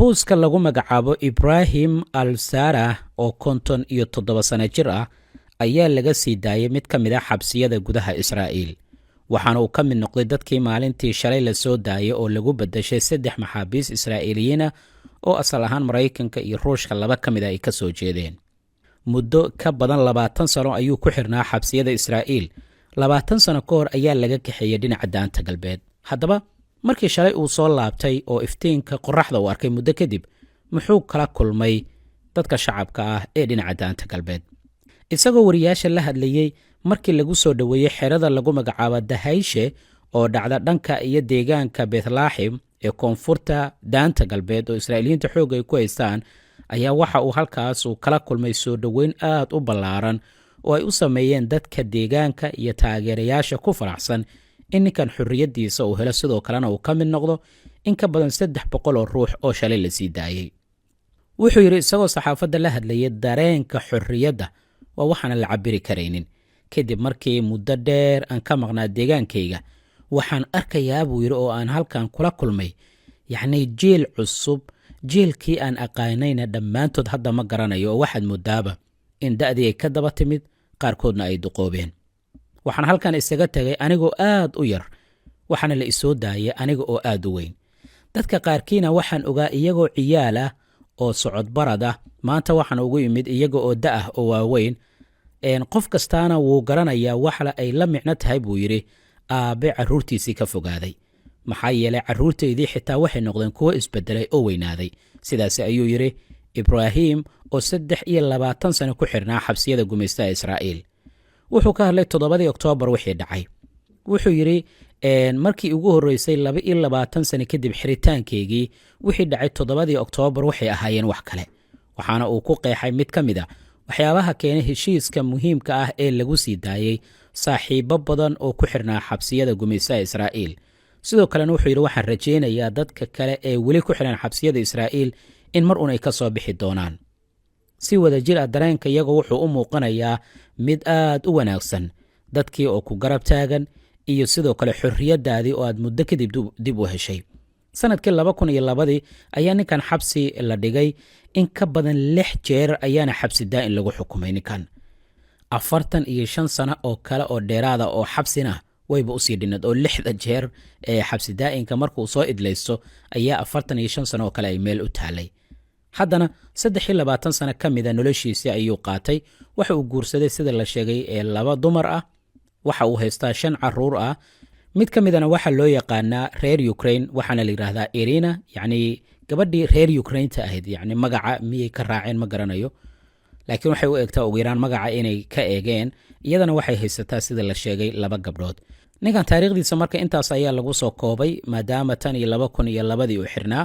maxbuuska lagu magacaabo Ibrahim al-Sarah oo 57 sano jir ah ayaa laga sii daayay mid ka mid ah xabsiyada gudaha Israa'iil waxaana uu ka mid noqday dadkii maalintii shalay la soo daayay oo lagu bedeshay 3 maxaabiis Israa'iiliyiin ah oo asal ahaan Mareykanka iyo Ruushka laba ka mid ah ay ka soo jeedeen muddo ka badan 20 sano ayuu ku xirnaa xabsiyada Israa'iil 20 sano ka hor ayaa laga kaxeeyay dhinaca daanta galbeed haddaba markii shalay uu soo laabtay oo iftiinka qorraxda uu arkay muddo kadib muxuu kala kulmay dadka shacabka ah ee dhinaca daanta galbeed isagoo wariyaasha la hadlayay markii lagu soo dhaweeyay xerada lagu magacaabo Dahayshe oo dhacda dhanka iyo deegaanka Bethlehem ee koonfurta daanta galbeed oo Israa'iiliyiinta xoog ay ku haystaan ayaa waxa uu halkaas uu kala kulmay soo dhaweyn aad u ballaaran oo ay u sameeyeen dadka deegaanka iyo taageerayaasha ku faraxsan in ninkan xurriyadiisa uu helo sidoo kalena uu ka mid noqdo in ka badan 300 oo ruux oo shalay la sii daayay wuxuu yiri isagoo saxaafadda la hadlayay dareenka xurriyadda waa waxaan la cabiri kareynin kadib markii muddo dheer aan ka maqnaa deegaankayga waxaan arkayaa buu yiri oo aan halkan kula kulmay yacni jeel cusub jeelkii aan aqaanayna dhammaantood hadda ma garanayo oo waxaad moodaaba in da'dii ay ka daba timid qaarkoodna ay duqoobeen waxaan halkan isaga tagay anigoo aad u yar waxaana la isoo daayay aniga oo aad u weyn dadka qaarkiina waxaan ogaa iyagoo ciyaal ah oo socod barad ah maanta waxaan ugu yimid iyaga oo da ah oo waaweyn qof kastaana wuu garanayaa waxla ay la micno tahay buu yidhi aabe carruurtiisii ka fogaaday maxaa yeelay carruurtaydii xitaa waxay noqdeen kuwo isbedelay oo weynaaday sidaas ayuu yidhi Ibrahim oo 23 sano ku xirnaa xabsiyada gumaystaha Israa'iil wuxuu ka hadlay 7 Oktoobar wixii dhacay wuxuu yiri markii ugu horeysay 22 sano kadib xiritaankeygii wixii dhacay 7 Oktoobar waxay ahaayeen wax kale waxaana uu ku qeexay mid ka mid ah waxyaabaha keenay heshiiska muhiimka ah ee lagu sii daayay saaxiibo badan oo ku xirnaa xabsiyada gumaystaha Israa'iil sidoo kalena wuxuu yiri waxaan rajaynayaa dadka kale ee weli ku xiran xabsiyada Israa'iil in mar uun ay ka soo bixi doonaan si wada jir ah dareenka iyagu wuxuu u muuqanayaa mid aad u wanaagsan dadkii oo ku garab taagan iyo sidoo kale xurriyadaadii oo aad muddo kadib dib u heshay sanadkii 2002 ayaa ninkan xabsi la dhigay in ka badan 6 jeer ayaana xabsi daa'in lagu xukumay ninkan 45 sano oo kale oo dheeraada oo xabsina wayba u sii dhinad oo 6 jeer ee xabsi daa'inka markuu soo idlaysto ayaa 45 sano oo kale ay meel u taalay haddana 23 sano ka mid ah noloshiisii ayuu qaatay waxa uu guursaday sida la sheegay ee 2 dumar ah waxa uu haystaa 5 carruur ah mid ka midana waxa loo yaqaanaa reer Ukraine waxaana la yiraahdaa Irina yacni gabadhii reer Ukraine ta ahayd yacni magaca miyay ka raaceen ma garanayo laakiin waxay u egtaa ugu yaraan magaca inay ka eegeen iyadana waxay haysataa sida la sheegay 2 gabdhood ninkan taariikhdiisa marka intaas ayaa lagu soo koobay maadaama tan iyo 2002 uu xirnaa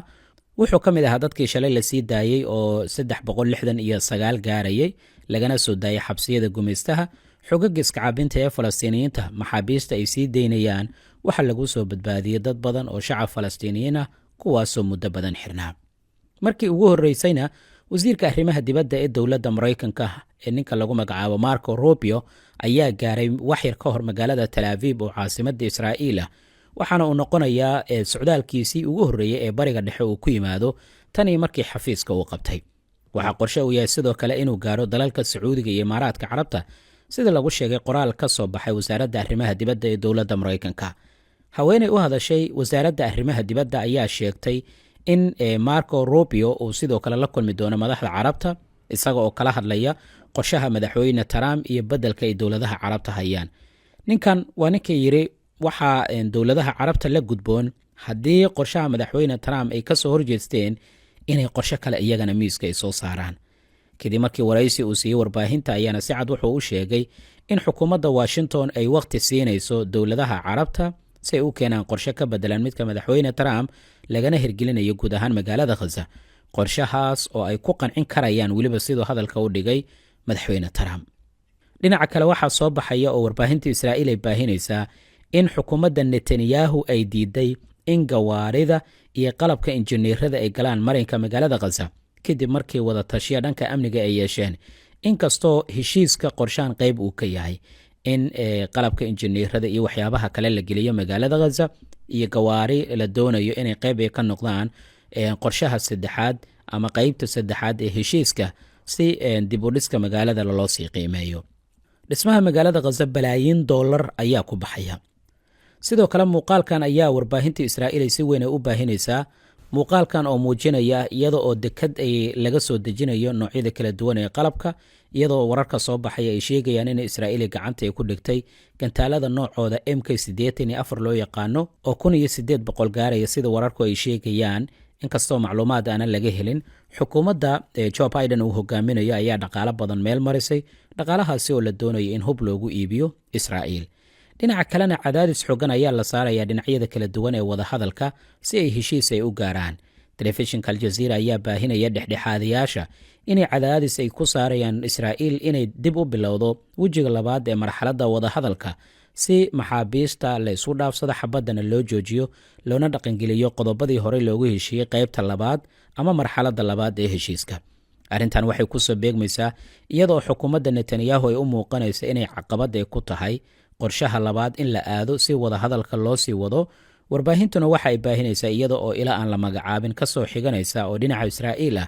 wuxuu ka mid ahaa dadkii shalay la sii daayay oo 369 gaarayay lagana soo daayay xabsiyada gumaystaha xogaga iskacaabinta ee Falastiiniyiinta maxaabiista ay sii deynayaan waxa lagu soo badbaadiyay dad badan oo shacab Falastiiniyiin ah kuwaasoo muddo badan xirnaa markii ugu horeysayna wasiirka arrimaha dibadda ee dowladda Mareykanka ee ninka lagu magacaabo Marco Rubio ayaa gaaray waxyar ka hor magaalada Tel Aviv oo caasimadda Israa'iil ah waxaana uu noqonayaa socdaalkiisii ugu horeeyay ee bariga dhexe uu ku yimaado tan iyo markii xafiiska uu qabtay waxa qorshe uu yahay sidoo kale inuu gaaro dalalka Sacuudiga iyo Imaaraadka Carabta sida lagu sheegay qoraal ka soo baxay wasaaradda arrimaha dibadda ee dowladda Mareykanka haweeney u hadashay wasaaradda arrimaha dibadda ayaa sheegtay in Marco Rubio uu sidoo kale la kulmi doono madaxda Carabta isaga oo kala hadlaya qorshaha madaxweyne Trump iyo bedelka ay dowladaha Carabta hayaan ninkan waa ninkii yiri waxa dowladaha Carabta la gudboon haddii qorshaha madaxweyne Trump ay ka soo horjeesteen inay qorshe kale iyagana miiska ay soo saaraan kadib markii waraysi uu siiyay warbaahinta ayaana si cad wuxuu u sheegay in xukuumadda Washington ay waqti siinayso dowladaha Carabta si ay u keenaan qorshe ka bedelan midka madaxweyne Trump lagana hirgelinayo guud ahaan magaalada Gaza qorshahaas oo ay ku qancin karayaan waliba sidoo hadalka u dhigay madaxweyne Trump dhinaca kale waxa soo baxaya oo warbaahinta Israa'iil ay baahinaysaa in xukuumadda Netanyahu ay diiday in gawaarida iyo qalabka injineerada ay galaan marinka magaalada Gaza kadib markii wada tashiya dhanka amniga ay yeesheen inkastoo heshiiska qorshaan qayb uu ka yahay in qalabka injineerada iyo waxyaabaha kale la geliyo magaalada Gaza iyo gawaari la doonayo inay qayb ay ka noqdaan qorshaha saddexaad ama qaybta saddexaad ee heshiiska si dib u dhiska magaalada loo sii qiimeeyo. dhismaha magaalada khaza balaayiin dollar ayaa ku baxaya. sidoo kale muuqaalkan ayaa warbaahinta Israa'iil ay si weyn u baahinaysaa, muuqaalkan oo muujinaya iyada oo dekad ay laga soo dejinayo noocyada kala duwan ee qalabka, iyadoo wararka soo baxaya ay sheegayaan in Israa'iil gacanta ay ku dhigtay gantaalada noocooda MK-84 loo yaqaano oo 1800 gaaraya sida wararku ay sheegayaan. inkastoo macluumaad aanan laga helin, xukuumadda Joe Biden uu hogaaminayo ayaa dhaqaale badan meel marisay, dhaqaalahaasi oo la doonayo in hub loogu iibiyo Israa'iil. dhinaca kalena cadaadis xooggan ayaa la saarayaa dhinacyada kala duwan ee wadahadalka si ay heshiis ay u gaaraan. telefishinka Aljazeera ayaa baahinaya dhexdhexaadayaasha inay cadaadis ay ku saarayaan Israa'iil inay dib u bilowdo wejiga labaad ee marxaladda wadahadalka si maxaabiista la isu dhaafsado, xabaddana loo joojiyo, loona dhaqangeliyo qodobadii horey loogu heshiiyey qaybta labaad ama marxaladda labaad ee heshiiska. arrintan waxay ku soo beegmaysaa iyadoo xukuumadda Netanyahu ay u muuqanaysa inay caqabad ay ku tahay qorshaha labaad in la aado si wadahadalka loo sii wado. warbaahintuna waxa ay baahinaysaa iyada oo ilaa aan la magacaabin ka soo xiganaysa oo dhinaca Israa'iil ah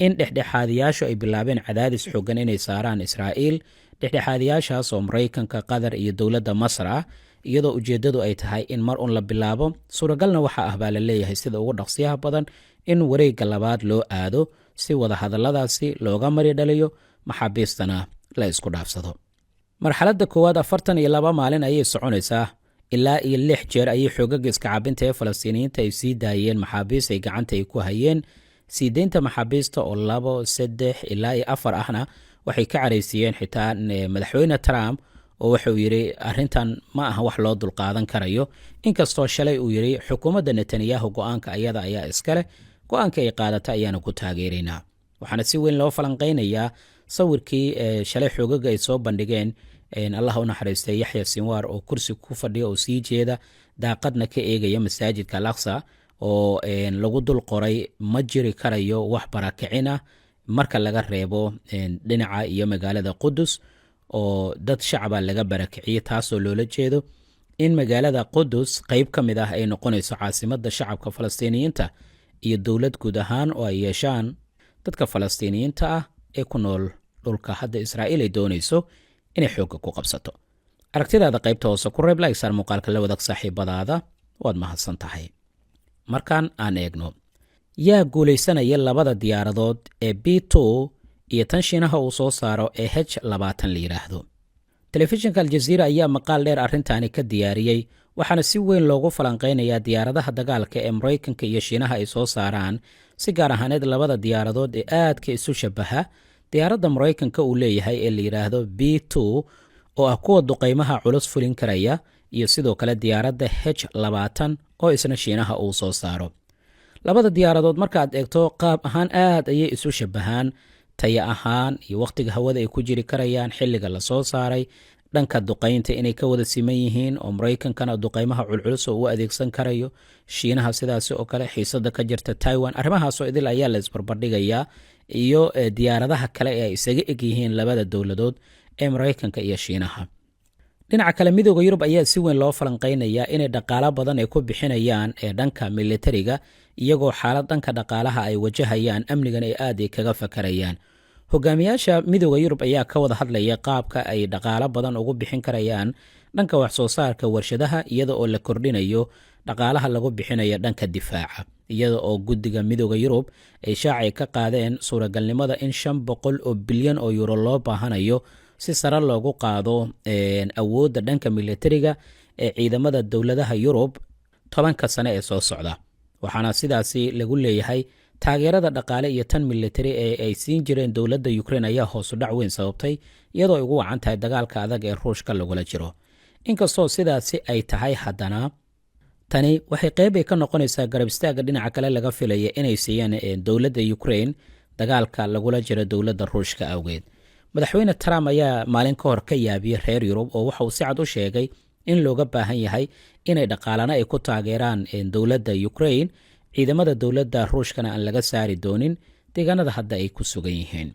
in dhexdhexaadiyaashu ay bilaabeen cadaadis xooggan inay saaraan Israa'iil. dhexdhexaadiyaashaas oo Maraykanka, Qatar iyo dowladda Masar ah, iyadoo ujeeddadu ay tahay in mar un la bilaabo. suuragalna waxa ah baa la leeyahay sida ugu dhaqsiyaha badan in wareegga labaad loo aado si wadahadalladaasi looga mari dhaliyo, maxaabiistana la isku dhaafsado. marxaladda koowaad 42 maalin ayay soconaysaa. ilaa iyo 6 jeer ayay xoogaga iska caabinta ee Falastiiniyiinta ay sii daayeen maxaabiis ay gacanta ay ku hayeen. sii deynta maxaabiista oo 2, 3 ilaa iyo 4 ahna waxay ka caraysiiyeen xitaa madaxweyne Trump oo wuxuu yidhi arrintan ma aha wax loo dulqaadan karayo. inkastoo shalay uu yidhi xukuumadda Netanyahu go'aanka ayada ayaa iskale, go'aanka ay qaadata ayaana ku taageeraynaa. waxaana si weyn loo falanqaynayaa sawirkii shalay xoogaga ay soo bandhigeen allah u naxariistay Yaxya Sinwar oo kursi ku fadhiya oo sii jeeda daaqadna ka eegaya masaajidka Al-Aqsa oo lagu dul qoray ma jiri karayo wax barakicin ah marka laga reebo dhinaca iyo magaalada Qudus oo dad shacaba laga barakiciyay, taasoo loola jeedo in magaalada Qudus qayb ka mid ah ay noqonayso caasimadda shacabka Falastiiniyiinta iyo dowlad guud ahaan oo ay yeeshaan dadka Falastiiniyiinta ah ee ku nool dhulka hadda Israa'iil ay doonayso inay xoogga ku qabsato. aragtidaada qaybta hoose ku reeb, like saar muuqaalka la wadaag saaxiibadaada, waad mahadsan tahay. markaan aan eegno yaa guulaysanaya labada diyaaradood ee B2 iyo tan Shiinaha uu soo saaro ee H-20 la yidhaahdo. telefishinka Aljazeera ayaa maqaal dheer arrintaani ka diyaariyey, waxaana si weyn loogu falanqaynayaa diyaaradaha dagaalka ee Maraykanka iyo Shiinaha ay soo saaraan, si gaar ahaaneed labada diyaaradood ee aadka isu shabaha. diyaaradda Maraykanka uu leeyahay ee la yidhaahdo B2 oo ah kuwa duqaymaha culus fulin karaya, iyo sidoo kale diyaaradda H-20 oo isna Shiinaha uu soo saaro. labada diyaaradood markaad eegto qaab ahaan aad ayay isu shabahaan, taya ahaan iyo wakhtiga hawada ay ku jiri karayaan, xilliga la soo saaray, dhanka duqaynta inay ka wada siman yihiin oo Maraykankana duqaymaha culculus oo u adeegsan karayo, Shiinaha sidaasi oo kale, xiisada ka jirta Taiwan. arrimahaasoo idil ayaa la isbarbardhigayaa iyo diyaaradaha kale ee ay isaga eg yihiin labada dowladood ee Maraykanka iyo Shiinaha. dhinaca kale, midowda Yurub ayaa si weyn loo falanqaynayaa inay dhaqaalo badan ay ku bixinayaan ee dhanka militariga, iyagoo xaalad dhanka dhaqaalaha ay wajahayaan, amnigan ay aad ay kaga fakarayaan. hogaamiyaasha midowda Yurub ayaa ka wada hadlaya qaabka ay dhaqaalo badan ugu bixin karayaan dhanka wax soo saarka warshadaha, iyada oo la kordhinayo dhaqaalaha lagu bixinayo dhanka difaaca, iyada oo guddiga midowda Yurub ay shaacay ka qaadeen suuragalnimada in 500 oo bilyan oo euro loo baahanayo si sare loogu qaado awoodda dhanka militariga ee ciidamada dowladaha Yurub 10 sane ee soo socda. waxaana sidaasi lagu leeyahay taageerada dhaqaale iyo tan militari ee ay siin jireen dowladda Ukraine ayaa hoos u dhac weyn sababtay, iyadoo ay ugu wacan tahay dagaalka adag ee Ruushka lagula jiro. inkastoo sidaasi ay tahay, haddana tani waxay qayb ay ka noqonaysaa garab istaaga dhinaca kale laga filaya inay siiyaan dowladda Ukraine dagaalka lagula jiro dowladda Ruushka awgeed. madaxweyne Trump ayaa maalin ka hor ka yaabiyey reer Yurub oo waxa uu si cad u sheegay in looga baahan yahay inay dhaqaalana ay ku taageeraan dowladda Ukraine, ciidamada dowladda Ruushkana aan laga saari doonin deegaanada hadda ay ku sugan yihiin.